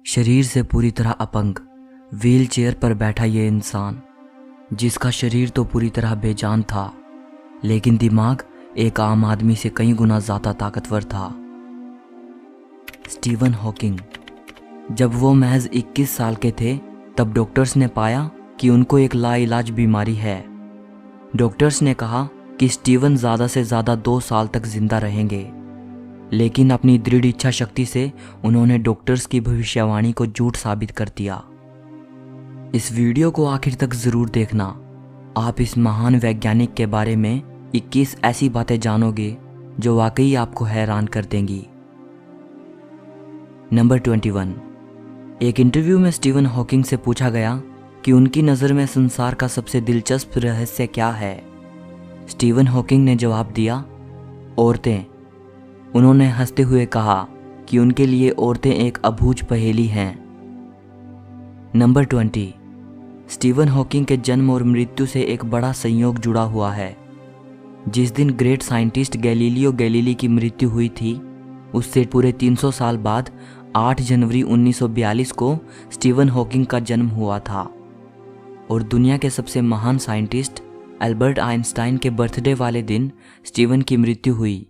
शरीर से पूरी तरह अपंग, व्हील चेयर पर बैठा ये इंसान, जिसका शरीर तो पूरी तरह बेजान था, लेकिन दिमाग एक आम आदमी से कई गुना ज़्यादा ताकतवर था। Steven Hawking. जब वो महज 21 साल के थे तब डॉक्टर्स ने पाया कि उनको एक लाइलाज बीमारी है। डॉक्टर्स ने कहा कि स्टीवन ज़्यादा से ज़्यादा 2 साल तक जिंदा रहेंगे, लेकिन अपनी दृढ़ इच्छा शक्ति से उन्होंने डॉक्टर्स की भविष्यवाणी को झूठ साबित कर दिया। इस वीडियो को आखिर तक ज़रूर देखना। आप इस महान वैज्ञानिक के बारे में 21 ऐसी बातें जानोगे जो वाकई आपको हैरान कर देंगी। नंबर 21। एक इंटरव्यू में स्टीवन हॉकिंग से पूछा गया कि उनकी नज़र में संसार का सबसे दिलचस्प रहस्य क्या है। स्टीवन हॉकिंग ने जवाब दिया, औरतें। उन्होंने हंसते हुए कहा कि उनके लिए औरतें एक अबूझ पहेली हैं। नंबर 20। स्टीवन हॉकिंग के जन्म और मृत्यु से एक बड़ा संयोग जुड़ा हुआ है। जिस दिन ग्रेट साइंटिस्ट गैलीलियो गैलीली की मृत्यु हुई थी, उससे पूरे 300 साल बाद 8 जनवरी 1942 को स्टीवन हॉकिंग का जन्म हुआ था और दुनिया के सबसे महान साइंटिस्ट एल्बर्ट आइंस्टाइन के बर्थडे वाले दिन स्टीवन की मृत्यु हुई।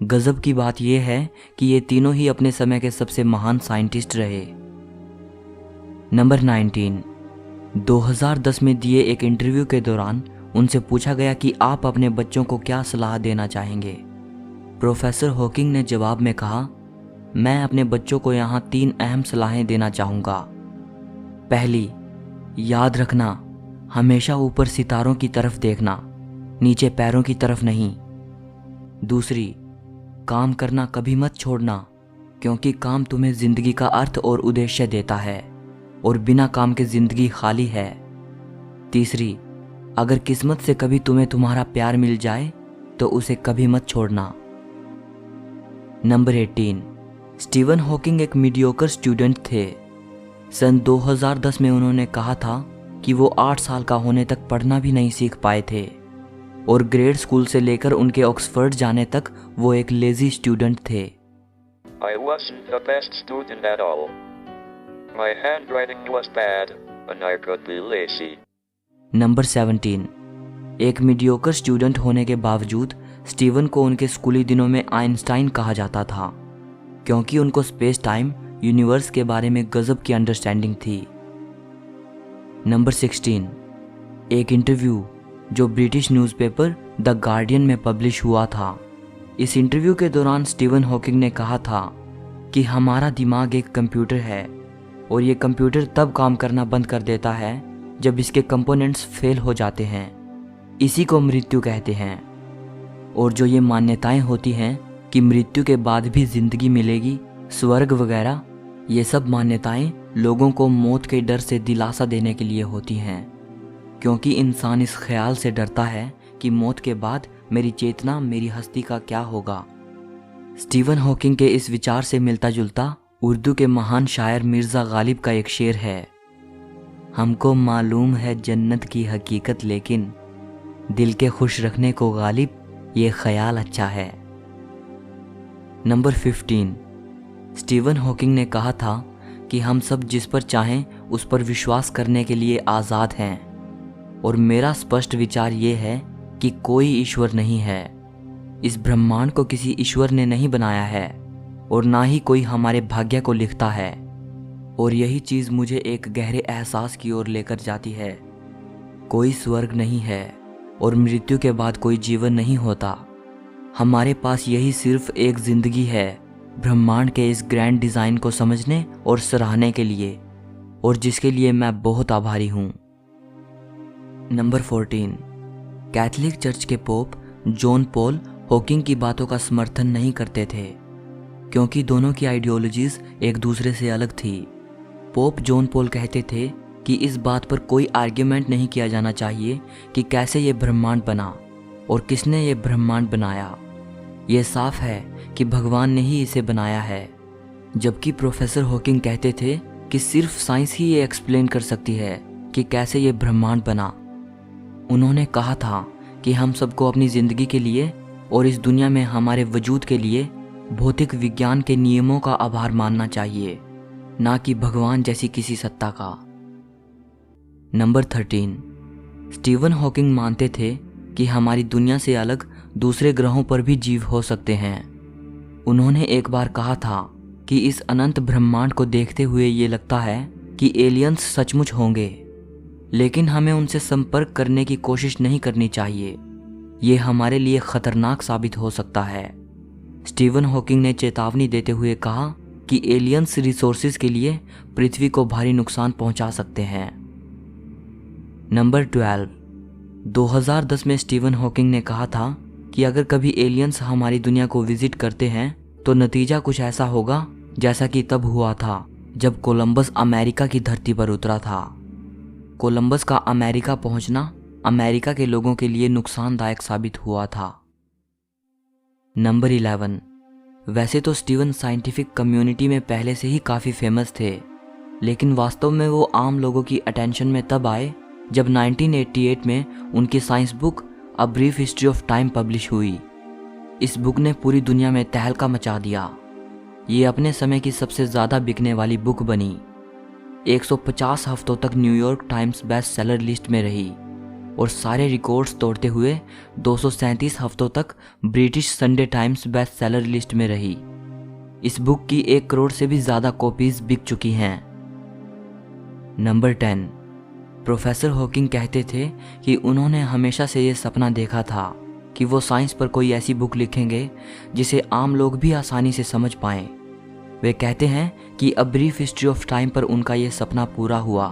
गजब की बात यह है कि ये तीनों ही अपने समय के सबसे महान साइंटिस्ट रहे। नंबर 19। 2010 में दिए एक इंटरव्यू के दौरान उनसे पूछा गया कि आप अपने बच्चों को क्या सलाह देना चाहेंगे। प्रोफेसर हॉकिंग ने जवाब में कहा, मैं अपने बच्चों को यहाँ 3 अहम सलाहें देना चाहूँगा। पहली, याद रखना, हमेशा ऊपर सितारों की तरफ देखना, नीचे पैरों की तरफ नहीं। दूसरी, काम करना कभी मत छोड़ना, क्योंकि काम तुम्हें जिंदगी का अर्थ और उद्देश्य देता है और बिना काम के जिंदगी खाली है। तीसरी, अगर किस्मत से कभी तुम्हें तुम्हारा प्यार मिल जाए तो उसे कभी मत छोड़ना। नंबर 18। स्टीवन हॉकिंग एक मीडियोकर स्टूडेंट थे। सन 2010 में उन्होंने कहा था कि वो 8 साल का होने तक पढ़ना भी नहीं सीख पाए थे और ग्रेड स्कूल से लेकर उनके ऑक्सफोर्ड जाने तक वो एक लेजी स्टूडेंट थे। I wasn't the best student at all. My handwriting was bad, and I could be lazy. Number 17। एक मीडियोकर स्टूडेंट होने के बावजूद स्टीवन को उनके स्कूली दिनों में आइंस्टाइन कहा जाता था, क्योंकि उनको स्पेस टाइम यूनिवर्स के बारे में गजब की अंडरस्टैंडिंग थी। नंबर 16। एक इंटरव्यू जो ब्रिटिश न्यूज़पेपर द गार्डियन में पब्लिश हुआ था। इस इंटरव्यू के दौरान स्टीवन हॉकिंग ने कहा था कि हमारा दिमाग एक कंप्यूटर है और ये कंप्यूटर तब काम करना बंद कर देता है जब इसके कंपोनेंट्स फेल हो जाते हैं। इसी को मृत्यु कहते हैं। और जो ये मान्यताएं होती हैं कि मृत्यु के बाद भी जिंदगी मिलेगी, स्वर्ग वगैरह, ये सब मान्यताएं लोगों को मौत के डर से दिलासा देने के लिए होती हैं, क्योंकि इंसान इस ख्याल से डरता है कि मौत के बाद मेरी चेतना, मेरी हस्ती का क्या होगा। स्टीवन हॉकिंग के इस विचार से मिलता जुलता उर्दू के महान शायर मिर्ज़ा गालिब का एक शेर है, हमको मालूम है जन्नत की हकीकत, लेकिन दिल के खुश रखने को गालिब ये ख्याल अच्छा है। नंबर 15। स्टीवन हॉकिंग ने कहा था कि हम सब जिस पर चाहें उस पर विश्वास करने के लिए आज़ाद हैं, और मेरा स्पष्ट विचार ये है कि कोई ईश्वर नहीं है। इस ब्रह्मांड को किसी ईश्वर ने नहीं बनाया है और ना ही कोई हमारे भाग्य को लिखता है, और यही चीज़ मुझे एक गहरे एहसास की ओर लेकर जाती है। कोई स्वर्ग नहीं है और मृत्यु के बाद कोई जीवन नहीं होता। हमारे पास यही सिर्फ एक ज़िंदगी है ब्रह्मांड के इस ग्रैंड डिज़ाइन को समझने और सराहने के लिए, और जिसके लिए मैं बहुत आभारी हूँ। नंबर 14। कैथोलिक चर्च के पोप जॉन पॉल हॉकिंग की बातों का समर्थन नहीं करते थे, क्योंकि दोनों की आइडियोलॉजीज एक दूसरे से अलग थी। पोप जॉन पॉल कहते थे कि इस बात पर कोई आर्ग्यूमेंट नहीं किया जाना चाहिए कि कैसे ये ब्रह्मांड बना और किसने ये ब्रह्मांड बनाया। ये साफ है कि भगवान ने ही इसे बनाया है। जबकि प्रोफेसर हॉकिंग कहते थे कि सिर्फ साइंस ही ये एक्सप्लेन कर सकती है कि कैसे ये ब्रह्मांड बना। उन्होंने कहा था कि हम सबको अपनी ज़िंदगी के लिए और इस दुनिया में हमारे वजूद के लिए भौतिक विज्ञान के नियमों का आभार मानना चाहिए ना कि भगवान जैसी किसी सत्ता का। नंबर 13, स्टीवन हॉकिंग मानते थे कि हमारी दुनिया से अलग दूसरे ग्रहों पर भी जीव हो सकते हैं। उन्होंने एक बार कहा था कि इस अनंत ब्रह्मांड को देखते हुए ये लगता है कि एलियंस सचमुच होंगे, लेकिन हमें उनसे संपर्क करने की कोशिश नहीं करनी चाहिए। ये हमारे लिए खतरनाक साबित हो सकता है। स्टीवन हॉकिंग ने चेतावनी देते हुए कहा कि एलियंस रिसोर्सेज के लिए पृथ्वी को भारी नुकसान पहुंचा सकते हैं। नंबर 12, 2010 में स्टीवन हॉकिंग ने कहा था कि अगर कभी एलियंस हमारी दुनिया को विजिट करते हैं तो नतीजा कुछ ऐसा होगा जैसा कि तब हुआ था जब कोलंबस अमेरिका की धरती पर उतरा था। कोलंबस का अमेरिका पहुंचना अमेरिका के लोगों के लिए नुकसानदायक साबित हुआ था। नंबर 11, वैसे तो स्टीवन साइंटिफिक कम्युनिटी में पहले से ही काफ़ी फेमस थे, लेकिन वास्तव में वो आम लोगों की अटेंशन में तब आए जब 1988 में उनकी science book a brief history of time publish हुई। इस बुक ने पूरी दुनिया में तहलका मचा दिया। ये अपने समय की सबसे ज़्यादा बिकने वाली बुक बनी। 150 हफ्तों तक New York times best seller list में रही और सारे रिकॉर्ड्स तोड़ते हुए 237 हफ्तों तक British Sunday times best seller list में रही। इस बुक की 1 करोड़ से भी ज़्यादा कॉपीज बिक चुकी हैं। नंबर 10, प्रोफेसर हॉकिंग कहते थे कि उन्होंने हमेशा से ये सपना देखा था कि वो साइंस पर कोई ऐसी बुक लिखेंगे जिसे आम लोग भी आसानी से समझ पाएं। वे कहते हैं कि a brief history of time पर उनका ये सपना पूरा हुआ।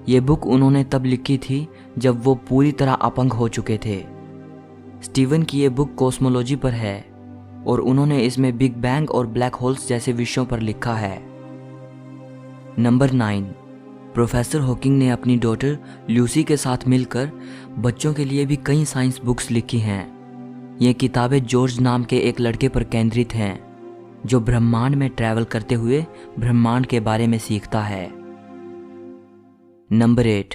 ये बुक उन्होंने तब लिखी थी जब वो पूरी तरह अपंग हो चुके थे। स्टीवन की ये बुक कॉस्मोलॉजी पर है और उन्होंने इसमें बिग बैंग और ब्लैक होल्स जैसे विषयों पर लिखा है। नंबर 9, प्रोफेसर हॉकिंग ने अपनी डॉटर ल्यूसी के साथ मिलकर बच्चों के लिए भी कई साइंस बुक्स लिखी हैं। ये किताबें जॉर्ज नाम के एक लड़के पर केंद्रित हैं जो ब्रह्मांड में ट्रैवल करते हुए ब्रह्मांड के बारे में सीखता है। नंबर 8,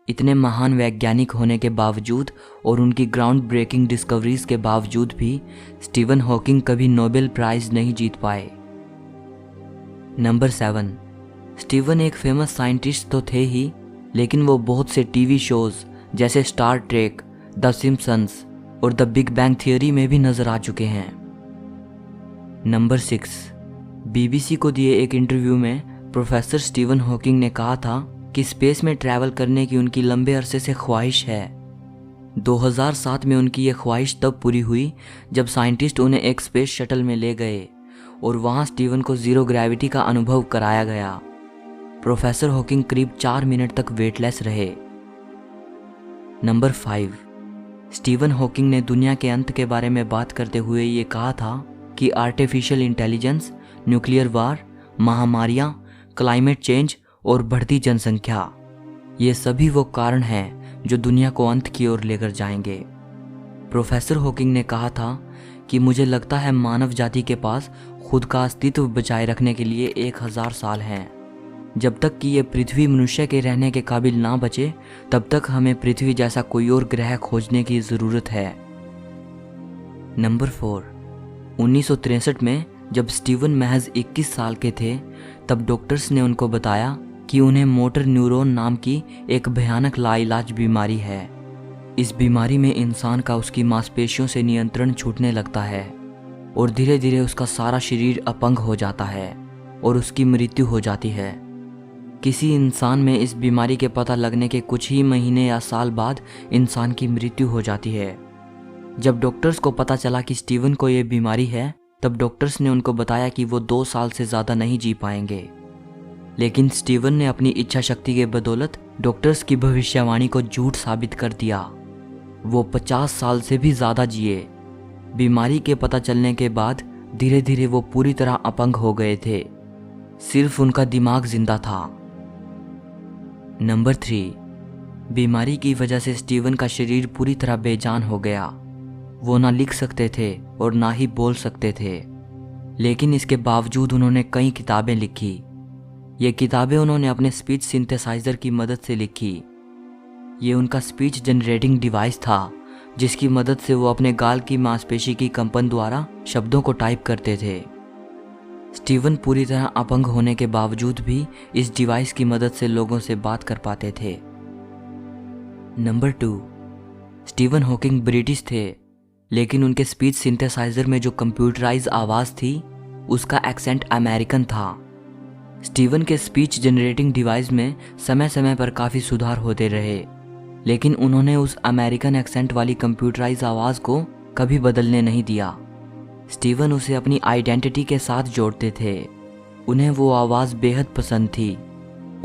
इतने महान वैज्ञानिक होने के बावजूद और उनकी ग्राउंड ब्रेकिंग डिस्कवरीज के बावजूद भी स्टीवन हॉकिंग कभी नोबेल प्राइज नहीं जीत पाए। नंबर 7, स्टीवन एक फेमस साइंटिस्ट तो थे ही, लेकिन वो बहुत से टीवी शोज जैसे स्टार ट्रेक, द सिम्पसन्स और द बिग बैंग थियरी में भी नजर आ चुके हैं। नंबर 6, बीबीसी को दिए एक इंटरव्यू में प्रोफेसर स्टीवन हॉकिंग ने कहा था कि स्पेस में ट्रैवल करने की उनकी लंबे अरसे से ख्वाहिश है। 2007 में उनकी ये ख्वाहिश तब पूरी हुई जब साइंटिस्ट उन्हें एक स्पेस शटल में ले गए और वहाँ स्टीवन को जीरो ग्रेविटी का अनुभव कराया गया। प्रोफेसर हॉकिंग करीब 4 मिनट तक वेटलेस रहे। नंबर 5, स्टीवन हॉकिंग ने दुनिया के अंत के बारे में बात करते हुए ये कहा था कि आर्टिफिशियल इंटेलिजेंस, न्यूक्लियर वार, महामारियाँ, क्लाइमेट चेंज और बढ़ती जनसंख्या, ये सभी वो कारण हैं जो दुनिया को अंत की ओर लेकर जाएंगे। प्रोफेसर हॉकिंग ने कहा था कि मुझे लगता है मानव जाति के पास खुद का अस्तित्व बचाए रखने के लिए 1000 साल हैं। जब तक कि ये पृथ्वी मनुष्य के रहने के काबिल ना बचे, तब तक हमें पृथ्वी जैसा कोई और ग्रह खोजने की ज़रूरत है। नंबर 4, 1963 में जब स्टीवन महज 21 साल के थे, तब डॉक्टर्स ने उनको बताया कि उन्हें मोटर न्यूरॉन नाम की एक भयानक लाइलाज बीमारी है। इस बीमारी में इंसान का उसकी मांसपेशियों से नियंत्रण छूटने लगता है और धीरे धीरे उसका सारा शरीर अपंग हो जाता है और उसकी मृत्यु हो जाती है। किसी इंसान में इस बीमारी के पता लगने के कुछ ही महीने या साल बाद इंसान की मृत्यु हो जाती है। जब डॉक्टर्स को पता चला कि स्टीवन को ये बीमारी है, तब डॉक्टर्स ने उनको बताया कि वो 2 साल से ज़्यादा नहीं जी पाएंगे। लेकिन स्टीवन ने अपनी इच्छा शक्ति के बदौलत डॉक्टर्स की भविष्यवाणी को झूठ साबित कर दिया। वो 50 साल से भी ज़्यादा जिए। बीमारी के पता चलने के बाद धीरे धीरे वो पूरी तरह अपंग हो गए थे, सिर्फ उनका दिमाग जिंदा था। नंबर 3, बीमारी की वजह से स्टीवन का शरीर पूरी तरह बेजान हो गया। वो ना लिख सकते थे और ना ही बोल सकते थे, लेकिन इसके बावजूद उन्होंने कई किताबें लिखी। ये किताबें उन्होंने अपने स्पीच सिंथेसाइजर की मदद से लिखी। ये उनका स्पीच जनरेटिंग डिवाइस था जिसकी मदद से वो अपने गाल की मांसपेशी की कंपन द्वारा शब्दों को टाइप करते थे। स्टीवन पूरी तरह अपंग होने के बावजूद भी इस डिवाइस की मदद से लोगों से बात कर पाते थे। नंबर 2, स्टीवन हॉकिंग ब्रिटिश थे, लेकिन उनके स्पीच सिंथेसाइजर में जो कंप्यूटराइज आवाज़ थी उसका एक्सेंट अमेरिकन था। स्टीवन के स्पीच जनरेटिंग डिवाइस में समय समय पर काफ़ी सुधार होते रहे, लेकिन उन्होंने उस अमेरिकन एक्सेंट वाली कंप्यूटराइज आवाज़ को कभी बदलने नहीं दिया। स्टीवन उसे अपनी आइडेंटिटी के साथ जोड़ते थे। उन्हें वो आवाज़ बेहद पसंद थी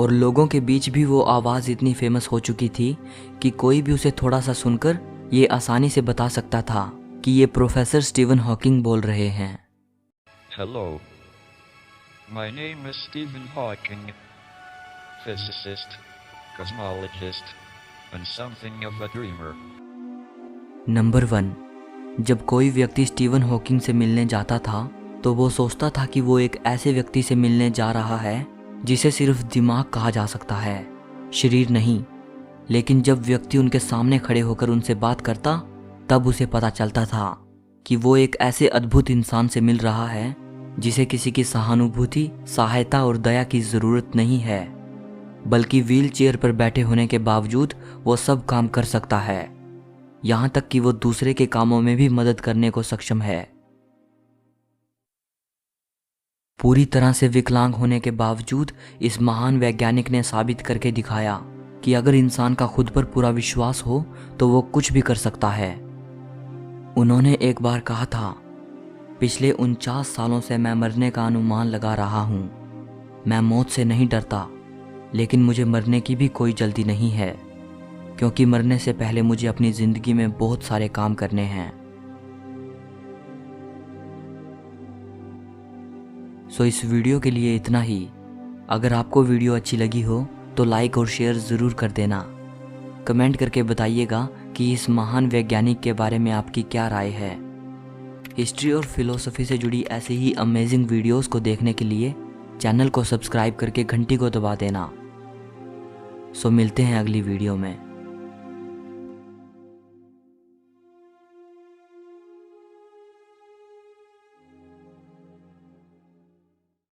और लोगों के बीच भी वो आवाज़ इतनी फेमस हो चुकी थी कि कोई भी उसे थोड़ा सा सुनकर ये आसानी से बता सकता था कि ये प्रोफेसर स्टीवन हॉकिंग बोल रहे हैं। Hello. My name is Stephen Hawking, physicist, cosmologist, and something of a dreamer. Number 1, जब कोई व्यक्ति स्टीवन हॉकिंग से मिलने जाता था तो वो सोचता था कि वो एक ऐसे व्यक्ति से मिलने जा रहा है जिसे सिर्फ दिमाग कहा जा सकता है, शरीर नहीं। लेकिन जब व्यक्ति उनके सामने खड़े होकर उनसे बात करता तब उसे पता चलता था कि वो एक ऐसे अद्भुत इंसान से मिल रहा है जिसे किसी की सहानुभूति, सहायता और दया की ज़रूरत नहीं है, बल्कि व्हील चेयर पर बैठे होने के बावजूद वो सब काम कर सकता है, यहाँ तक कि वो दूसरे के कामों में भी मदद करने को सक्षम है। पूरी तरह से विकलांग होने के बावजूद इस महान वैज्ञानिक ने साबित करके दिखाया कि अगर इंसान का खुद पर पूरा विश्वास हो तो वो कुछ भी कर सकता है। उन्होंने एक बार कहा था, पिछले 49 सालों से मैं मरने का अनुमान लगा रहा हूँ। मैं मौत से नहीं डरता, लेकिन मुझे मरने की भी कोई जल्दी नहीं है, क्योंकि मरने से पहले मुझे अपनी ज़िंदगी में बहुत सारे काम करने हैं। सो इस वीडियो के लिए इतना ही। अगर आपको वीडियो अच्छी लगी हो तो लाइक और शेयर ज़रूर कर देना। कमेंट करके बताइएगा कि इस महान वैज्ञानिक के बारे में आपकी क्या राय है। हिस्ट्री और फिलोसफी से जुड़ी ऐसे ही अमेजिंग वीडियोस को देखने के लिए चैनल को सब्सक्राइब करके घंटी को दबा देना। सो मिलते हैं अगली वीडियो में।